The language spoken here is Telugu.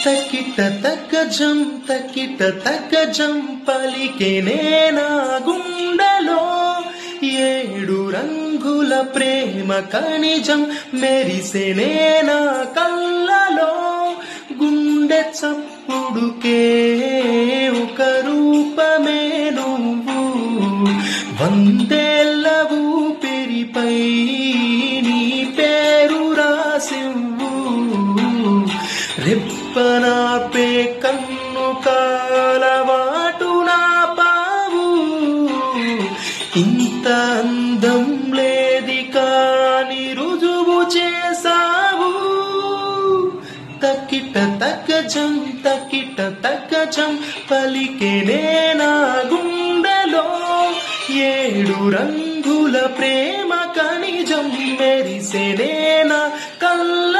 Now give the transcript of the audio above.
తకిట తగ్గజం పలికెనే నా గుండెలో ఏడు రంగుల ప్రేమ ఖనిజం మెరిసెనే నా కళ్ళలో గుండె చప్పుడుకే ఒక రూపమే నువ్వు వందేళ్ల ఊపిరిపై నీ పేరు రాసివ్వు రెప్పనాపే కన్ను కాలవాటు నా పావు ఇంత అందం లేది కాని రుజువు చేసావు తకిట తగ్గజం పలికెనే నా గుండెలో ఏడు రంగుల ప్రేమ ఖనిజం మెరిసెనే నా కళ్ళ